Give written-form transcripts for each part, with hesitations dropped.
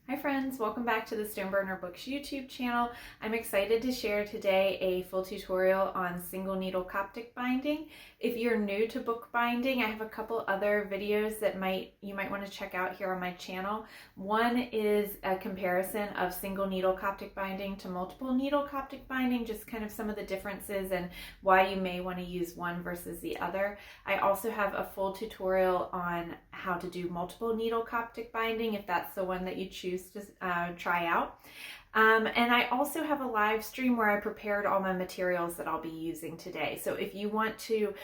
Hi friends, welcome back to the StoneburnerBooks YouTube channel. I'm excited to share today a full tutorial on single needle Coptic binding. If you're new to book binding, I have a couple other videos that you might want to check out here on my channel. One is a comparison of single needle Coptic binding to multiple needle Coptic binding, just kind of some of the differences and why you may want to use one versus the other. I also have a full tutorial on how to do multiple needle Coptic binding if that's the one that you choose to try out. And I also have a live stream where I prepared all my materials that I'll be using today. So if you want to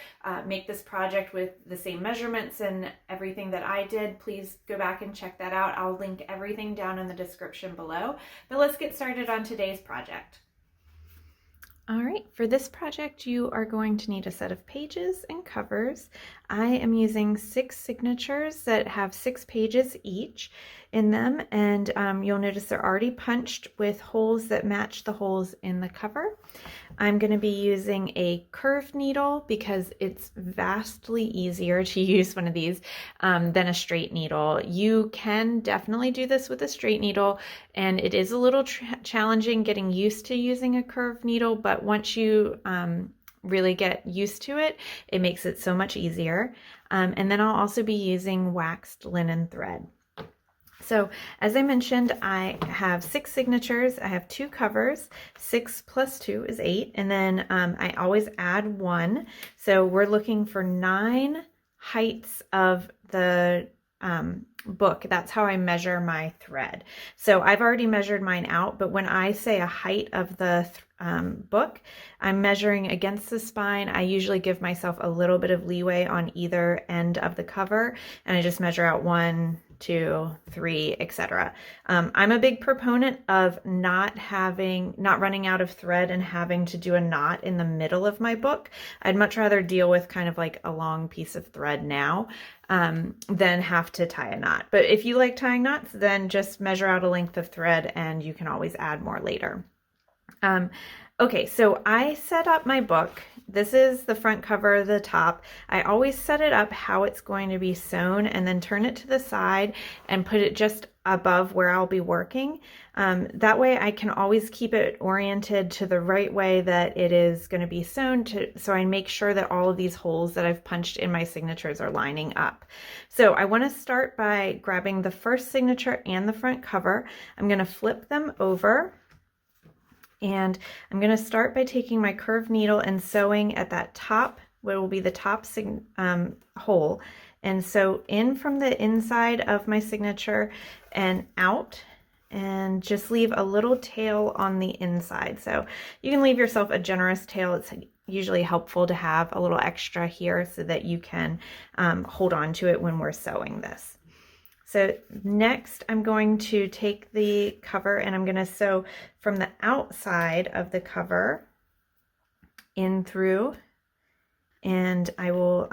make this project with the same measurements and everything that I did, please go back and check that out. I'll link everything down in the description below. But let's get started on today's project. All right, for this project, you are going to need a set of pages and covers. I am using 6 signatures that have 6 pages each in them, and you'll notice they're already punched with holes that match the holes in the cover. I'm going to be using a curved needle because it's vastly easier to use one of these than a straight needle. You can definitely do this with a straight needle, and it is a little challenging getting used to using a curved needle, but once you really get used to it, it makes it so much easier. And then I'll also be using waxed linen thread. So as I mentioned, I have 6 signatures. I have 2 covers. 6 plus 2 is 8. And then I always add 1. So we're looking for 9 heights of the book. That's how I measure my thread. So I've already measured mine out, but when I say a height of the book, I'm measuring against the spine. I usually give myself a little bit of leeway on either end of the cover, and I just measure out 1, 2, 3, etc. I'm a big proponent of not running out of thread and having to do a knot in the middle of my book. I'd much rather deal with kind of like a long piece of thread now than have to tie a knot. But if you like tying knots, then just measure out a length of thread and you can always add more later. Okay, so I set up my book. This is the front cover, the top. I always set it up how it's going to be sewn and then turn it to the side and put it just above where I'll be working. That way I can always keep it oriented to the right way that it is going to be sewn so I make sure that all of these holes that I've punched in my signatures are lining up. So I want to start by grabbing the first signature and the front cover. I'm going to flip them over. And I'm going to start by taking my curved needle and sewing at that top, what will be the top hole. And sew in from the inside of my signature and out, and just leave a little tail on the inside. So you can leave yourself a generous tail. It's usually helpful to have a little extra here so that you can hold on to it when we're sewing this. So next I'm going to take the cover and I'm going to sew from the outside of the cover in through, and I will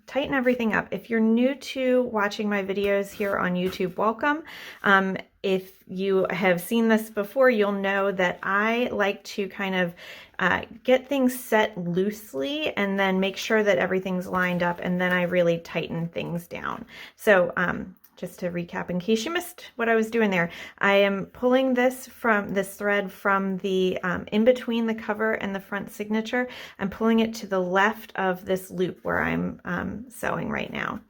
tighten everything up. If you're new to watching my videos here on YouTube, welcome. If you have seen this before, you'll know that I like to kind of get things set loosely and then make sure that everything's lined up, and then I really tighten things down. So just to recap, in case you missed what I was doing there, I am pulling this thread from the in between the cover and the front signature. I'm pulling it to the left of this loop where I'm sewing right now.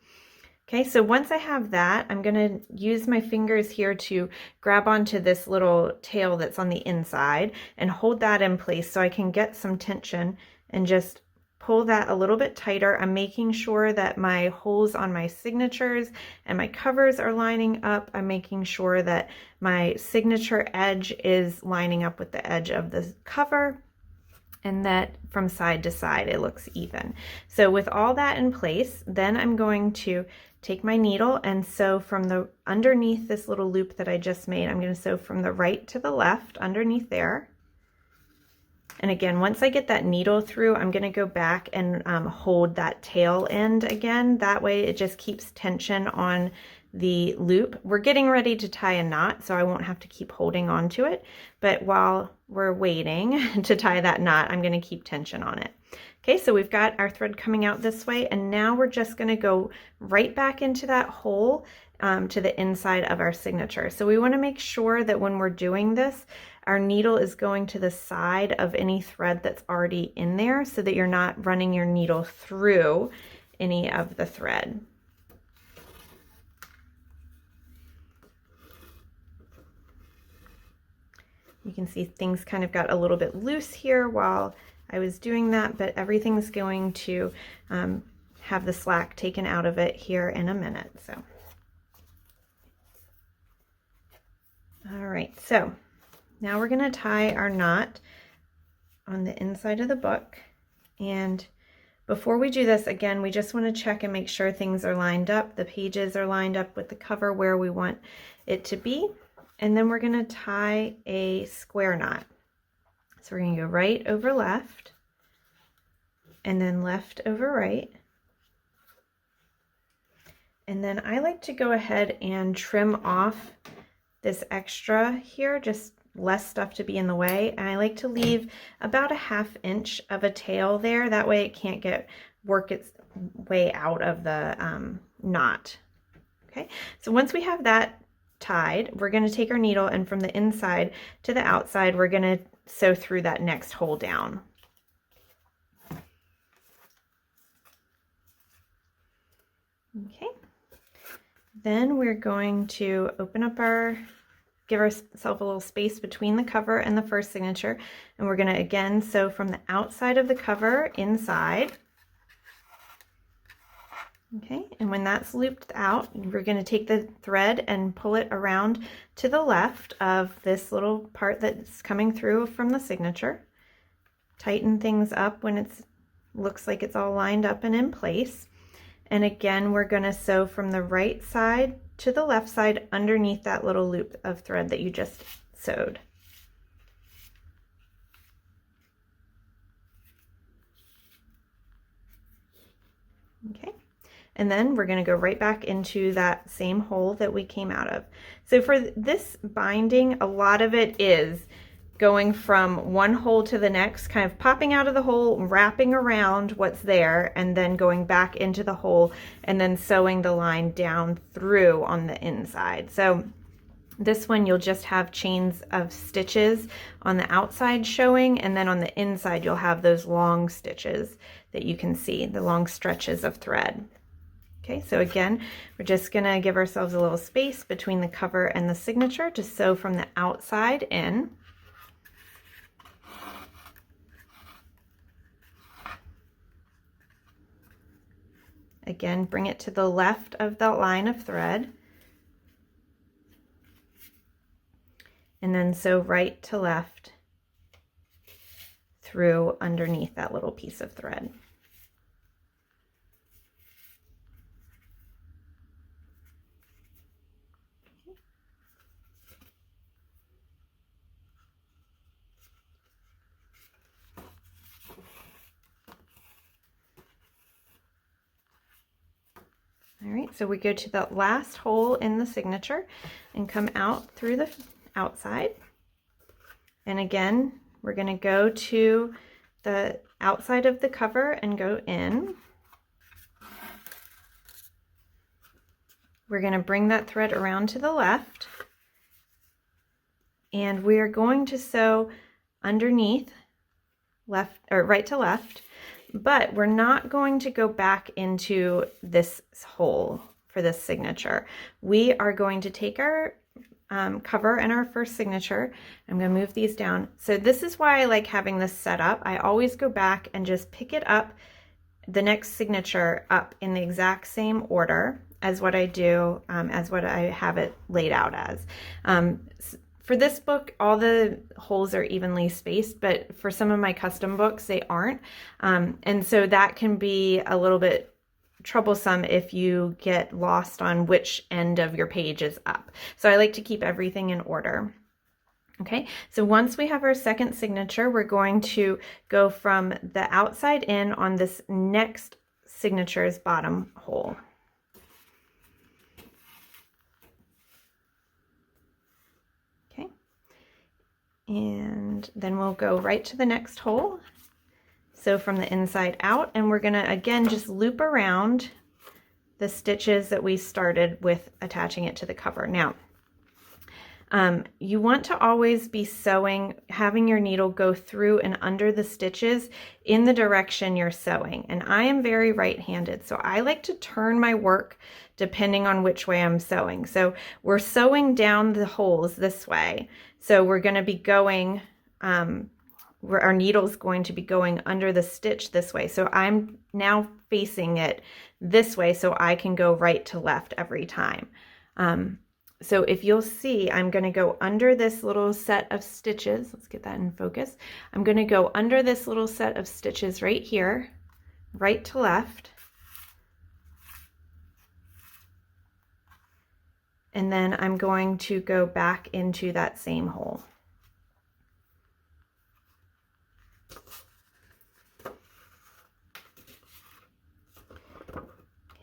Okay, so once I have that, I'm going to use my fingers here to grab onto this little tail that's on the inside and hold that in place so I can get some tension and just pull that a little bit tighter. I'm making sure that my holes on my signatures and my covers are lining up. I'm making sure that my signature edge is lining up with the edge of the cover, and that from side to side it looks even. So with all that in place, then I'm going to take my needle and sew from the underneath this little loop that I just made. I'm going to sew from the right to the left underneath there. And again, once I get that needle through, I'm going to go back and hold that tail end again. That way it just keeps tension on the loop. We're getting ready to tie a knot, so I won't have to keep holding on to it. But while we're waiting to tie that knot, I'm going to keep tension on it. Okay, so we've got our thread coming out this way, and now we're just going to go right back into that hole to the inside of our signature. So we want to make sure that when we're doing this, our needle is going to the side of any thread that's already in there so that you're not running your needle through any of the thread. You can see things kind of got a little bit loose here while I was doing that, but everything's going to have the slack taken out of it here in a minute. So, all right, so now we're going to tie our knot on the inside of the book. And before we do this, again, we just want to check and make sure things are lined up. The pages are lined up with the cover where we want it to be. And then we're going to tie a square knot. So we're going to go right over left, and then left over right. And then I like to go ahead and trim off this extra here, just less stuff to be in the way. And I like to leave about a 1/2 inch of a tail there. That way it can't work its way out of the knot. Okay, so once we have that tied, we're going to take our needle, and from the inside to the outside, we're going to sew through that next hole down. Okay, then we're going to open up give ourselves a little space between the cover and the first signature, and we're going to again sew from the outside of the cover inside. Okay, and when that's looped out, we're going to take the thread and pull it around to the left of this little part that's coming through from the signature. Tighten things up when it looks like it's all lined up and in place. And again, we're going to sew from the right side to the left side underneath that little loop of thread that you just sewed. Okay. And then we're going to go right back into that same hole that we came out of. So for this binding, a lot of it is going from one hole to the next, kind of popping out of the hole, wrapping around what's there, and then going back into the hole and then sewing the line down through on the inside. So this one you'll just have chains of stitches on the outside showing, and then on the inside you'll have those long stitches that you can see, the long stretches of thread. Okay, so again, we're just going to give ourselves a little space between the cover and the signature to sew from the outside in. Again, bring it to the left of the line of thread. And then sew right to left through underneath that little piece of thread. All right, so we go to the last hole in the signature and come out through the outside. And again, we're going to go to the outside of the cover and go in. We're going to bring that thread around to the left, and we are going to sew underneath, left or right to left, but we're not going to go back into this hole for this signature. We are going to take our cover and our first signature. I'm going to move these down. So this is why I like having this set up. I always go back and just pick it up, the next signature up in the exact same order as what I do, as what I have it laid out as. For this book, all the holes are evenly spaced, but for some of my custom books, they aren't. And so that can be a little bit troublesome if you get lost on which end of your page is up. So I like to keep everything in order. Okay, so once we have our second signature, we're going to go from the outside in on this next signature's bottom hole. And then we'll go right to the next hole, so from the inside out, and we're gonna again just loop around the stitches that we started with attaching it to the cover. Now, you want to always be sewing, having your needle go through and under the stitches in the direction you're sewing. And I am very right-handed, so I like to turn my work depending on which way I'm sewing. So we're sewing down the holes this way. So we're going to be going, our needle's going to be going under the stitch this way. So I'm now facing it this way so I can go right to left every time. So if you'll see, I'm going to go under this little set of stitches. Let's get that in focus. I'm going to go under this little set of stitches right here, right to left. And then I'm going to go back into that same hole.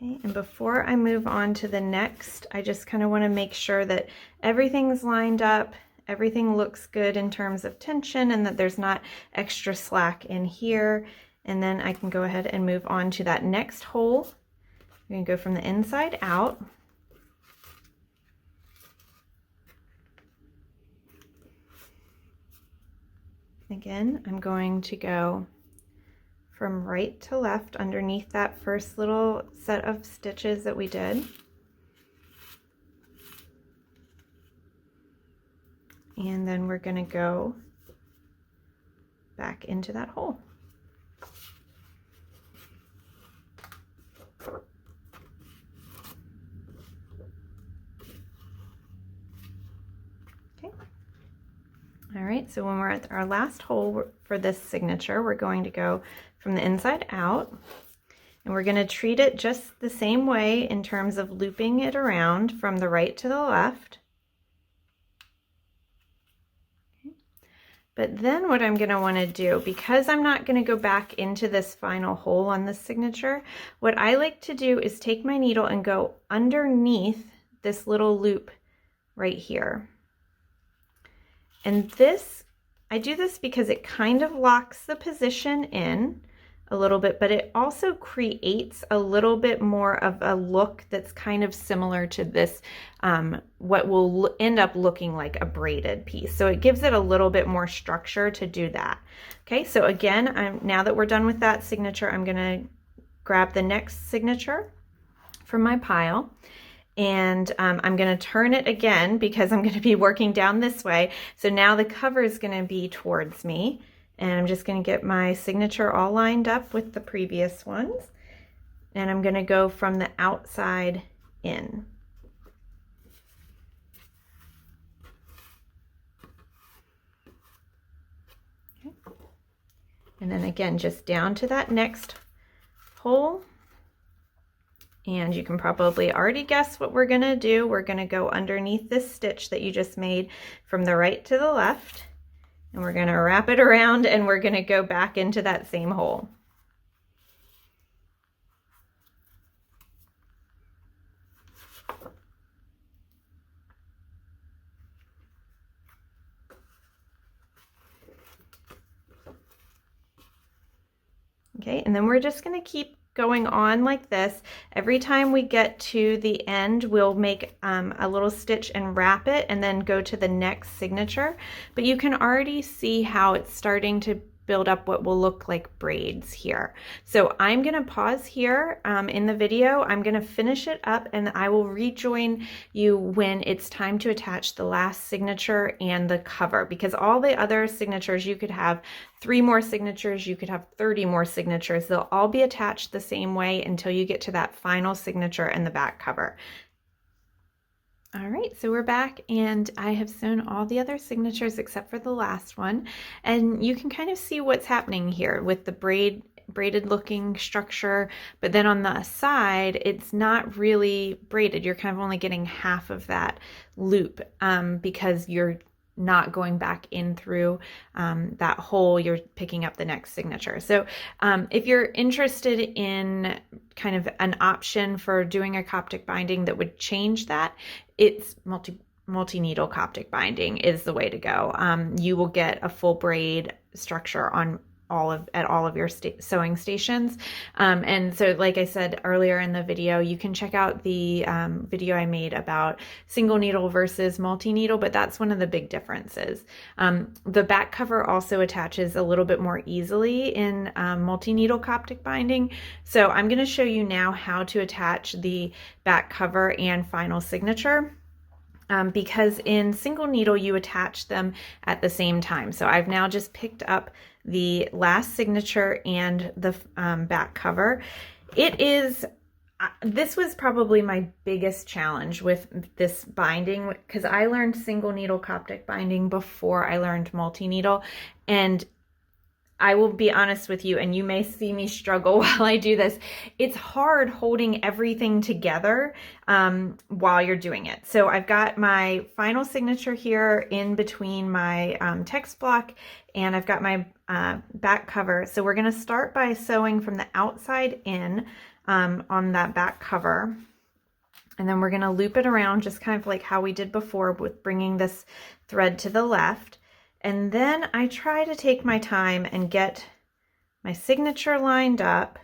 Okay, and before I move on to the next, I just kind of want to make sure that everything's lined up, everything looks good in terms of tension, and that there's not extra slack in here. And then I can go ahead and move on to that next hole. I'm going to go from the inside out. Again, I'm going to go from right to left underneath that first little set of stitches that we did. And then we're going to go back into that hole. Okay. All right, so when we're at our last hole for this signature, we're going to go from the inside out, and we're going to treat it just the same way in terms of looping it around from the right to the left. Okay. But then what I'm going to want to do, because I'm not going to go back into this final hole on this signature, what I like to do is take my needle and go underneath this little loop right here. And this, I do this because it kind of locks the position in a little bit, but it also creates a little bit more of a look that's kind of similar to this, what will end up looking like a braided piece. So it gives it a little bit more structure to do that. Okay, so again, now that we're done with that signature, I'm gonna grab the next signature from my pile. And I'm going to turn it again because I'm going to be working down this way. So now the cover is going to be towards me. And I'm just going to get my signature all lined up with the previous ones. And I'm going to go from the outside in. Okay. And then again, just down to that next hole. And you can probably already guess what we're going to do. We're going to go underneath this stitch that you just made from the right to the left. And we're going to wrap it around, and we're going to go back into that same hole. Okay, and then we're just going to keep going on like this. Every time we get to the end, we'll make a little stitch and wrap it, and then go to the next signature. But you can already see how it's starting to build up what will look like braids here. So I'm going to pause here in the video. I'm going to finish it up, and I will rejoin you when it's time to attach the last signature and the cover, because all the other signatures, you could have 3 more signatures, you could have 30 more signatures. They'll all be attached the same way until you get to that final signature and the back cover. All right, so we're back, and I have sewn all the other signatures except for the last one, and you can kind of see what's happening here with the braided looking structure, but then on the side it's not really braided. You're kind of only getting half of that loop because you're not going back in through that hole. You're picking up the next signature. So if you're interested in kind of an option for doing a Coptic binding that would change that, it's multi-needle Coptic binding is the way to go. You will get a full braid structure on at all of your sewing stations. And so like I said earlier in the video, you can check out the video I made about single needle versus multi-needle, but that's one of the big differences. The back cover also attaches a little bit more easily in multi-needle Coptic binding. So I'm going to show you now how to attach the back cover and final signature. Because in single needle you attach them at the same time. So I've now just picked up the last signature and the back cover. This was probably my biggest challenge with this binding, because I learned single needle Coptic binding before I learned multi-needle, and I will be honest with you, and you may see me struggle while I do this. It's hard holding everything together while you're doing it. So I've got my final signature here in between my text block, and I've got my back cover. So we're going to start by sewing from the outside in on that back cover. And then we're going to loop it around just kind of like how we did before with bringing this thread to the left. And then I try to take my time and get my signature lined up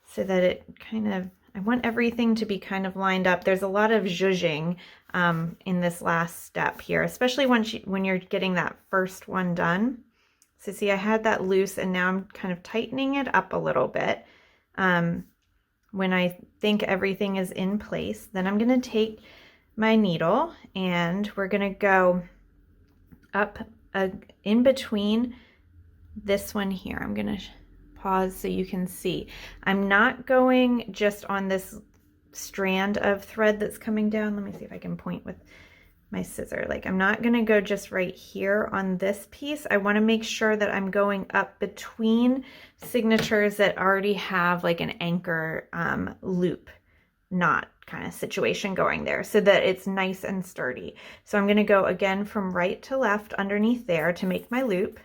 so that it kind of, I want everything to be kind of lined up. There's a lot of zhuzhing in this last step here, especially when you're getting that first one done. So see, I had that loose and now I'm kind of tightening it up a little bit. When I think everything is in place, then I'm going to take my needle and we're going to go up in between this one here. I'm going to pause so you can see. I'm not going just on this strand of thread that's coming down. Let me see if I can point with my scissor. Like, I'm not going to go just right here on this piece. I want to make sure that I'm going up between signatures that already have like an anchor loop knot kind of situation going there so that it's nice and sturdy. So I'm going to go again from right to left underneath there to make my loop.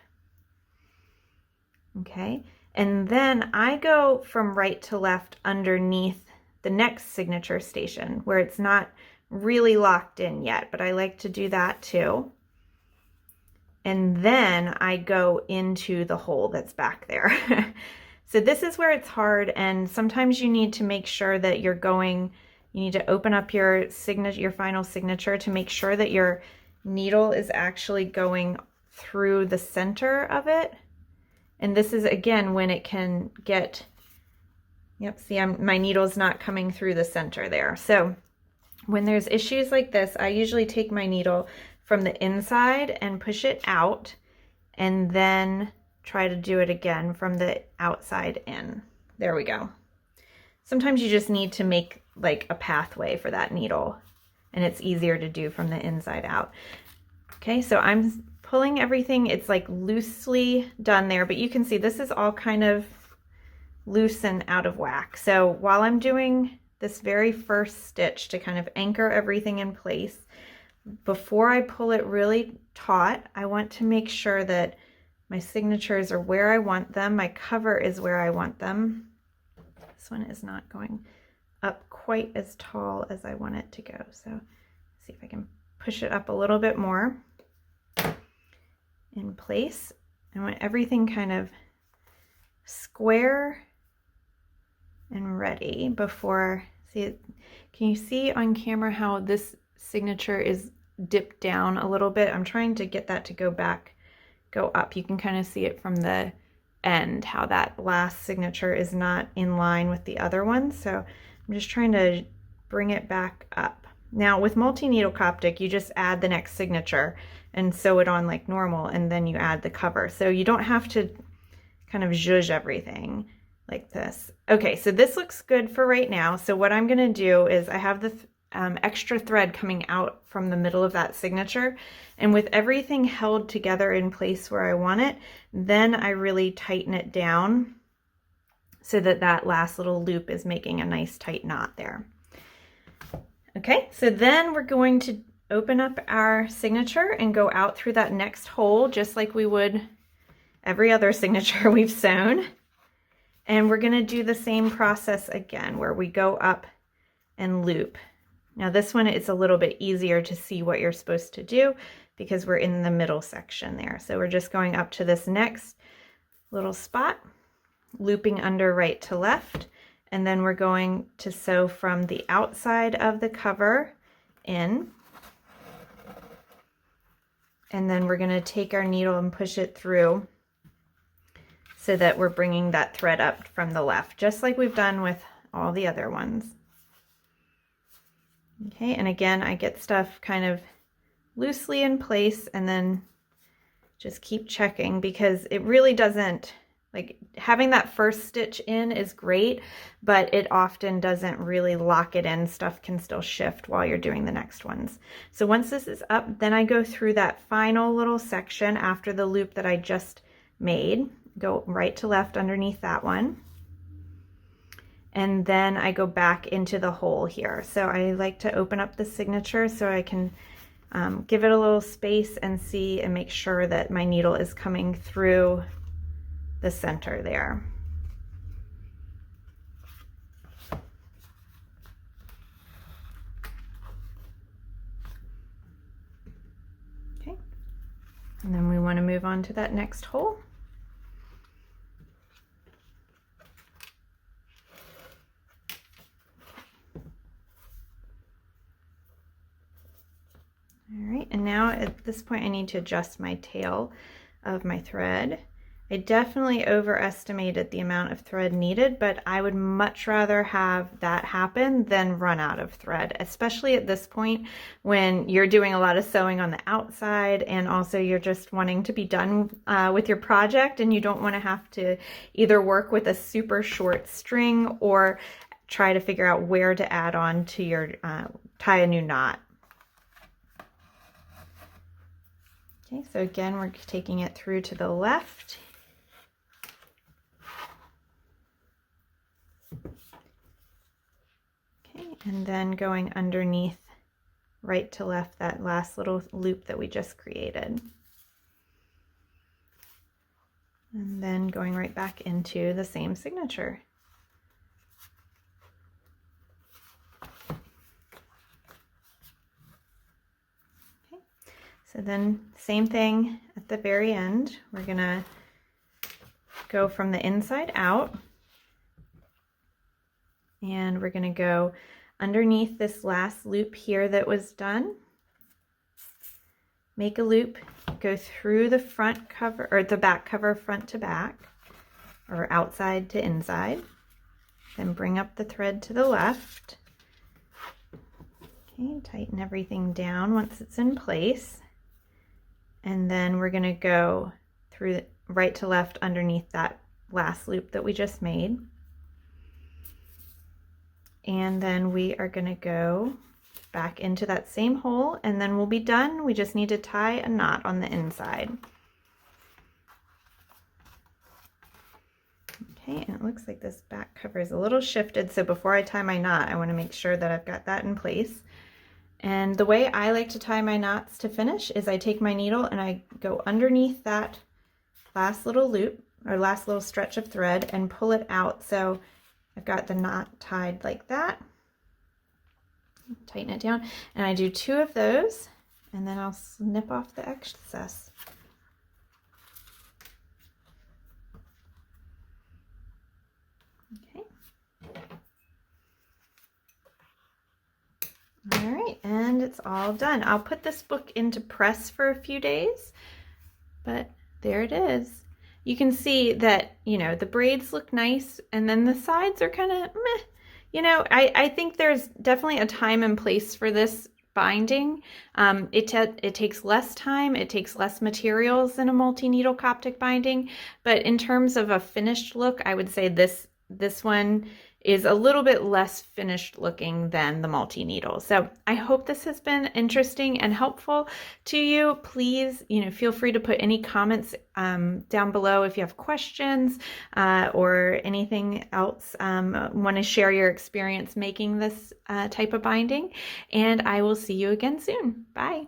Okay, and then I go from right to left underneath the next signature station where it's not really locked in yet, but I like to do that too. And then I go into the hole that's back there. So this is where it's hard, and sometimes you need to make sure that you're going, you need to open up your signature, your final signature, to make sure that your needle is actually going through the center of it. And this is again when it can get, yep, see, my needle's not coming through the center there. So when there's issues like this, I usually take my needle from the inside and push it out, and then try to do it again from the outside in. There we go. Sometimes you just need to make like a pathway for that needle, and it's easier to do from the inside out. Okay, so I'm pulling everything. It's like loosely done there, but you can see this is all kind of loose and out of whack. So while I'm doing this very first stitch to kind of anchor everything in place, before I pull it really taut, I want to make sure that my signatures are where I want them. My cover is where I want them. This one is not going up quite as tall as I want it to go. So see if I can push it up a little bit more in place. I want everything kind of square and ready before, see, can you see on camera how this signature is dipped down a little bit? I'm trying to get that to go up. You can kind of see it from the end, how that last signature is not in line with the other one. So I'm just trying to bring it back up. Now with multi-needle Coptic, you just add the next signature and sew it on like normal, and then you add the cover. So you don't have to kind of zhuzh everything like this. Okay, so this looks good for right now. So what I'm gonna do is I have the extra thread coming out from the middle of that signature, and with everything held together in place where I want it, then I really tighten it down so that that last little loop is making a nice tight knot there. Okay, so then we're going to open up our signature and go out through that next hole just like we would every other signature we've sewn. And we're going to do the same process again where we go up and loop. Now this one is a little bit easier to see what you're supposed to do because we're in the middle section there. So we're just going up to this next little spot, looping under right to left, and then we're going to sew from the outside of the cover in, and then we're going to take our needle and push it through so that we're bringing that thread up from the left, just like we've done with all the other ones. Okay, and again, I get stuff kind of loosely in place and then just keep checking, because it really doesn't, like, having that first stitch in is great, but it often doesn't really lock it in. Stuff can still shift while you're doing the next ones. So once this is up, then I go through that final little section after the loop that I just made, go right to left underneath that one, and then I go back into the hole here. So I like to open up the signature so I can give it a little space and see and make sure that my needle is coming through the center there. Okay, and then we want to move on to that next hole. All right, and now at this point I need to adjust my tail of my thread. I definitely overestimated the amount of thread needed, but I would much rather have that happen than run out of thread, especially at this point when you're doing a lot of sewing on the outside, and also you're just wanting to be done with your project, and you don't want to have to either work with a super short string or try to figure out where to add on to your tie a new knot. Okay, so again, we're taking it through to the left. Okay, and then going underneath right to left, that last little loop that we just created. And then going right back into the same signature. So then same thing at the very end. We're gonna go from the inside out, and we're gonna go underneath this last loop here that was done. Make a loop, go through the front cover or the back cover front to back, or outside to inside. Then bring up the thread to the left. Okay, tighten everything down once it's in place. And then we're going to go through right to left underneath that last loop that we just made. And then we are going to go back into that same hole, and then we'll be done. We just need to tie a knot on the inside. Okay, and it looks like this back cover is a little shifted, so before I tie my knot, I want to make sure that I've got that in place. And the way I like to tie my knots to finish is I take my needle and I go underneath that last little loop or last little stretch of thread and pull it out. So I've got the knot tied like that. Tighten it down, and I do 2 of those, and then I'll snip off the excess. Okay. All right, and it's all done. I'll put this book into press for a few days, but there it is. You can see that, you know, the braids look nice, and then the sides are kind of meh. You know, I think there's definitely a time and place for this binding. It takes less time, it takes less materials than a multi-needle Coptic binding, but in terms of a finished look, I would say this one is a little bit less finished looking than the multi-needle. So I hope this has been interesting and helpful to you. Please, you know, feel free to put any comments down below if you have questions or anything else. Want to share your experience making this type of binding, and I will see you again soon. Bye.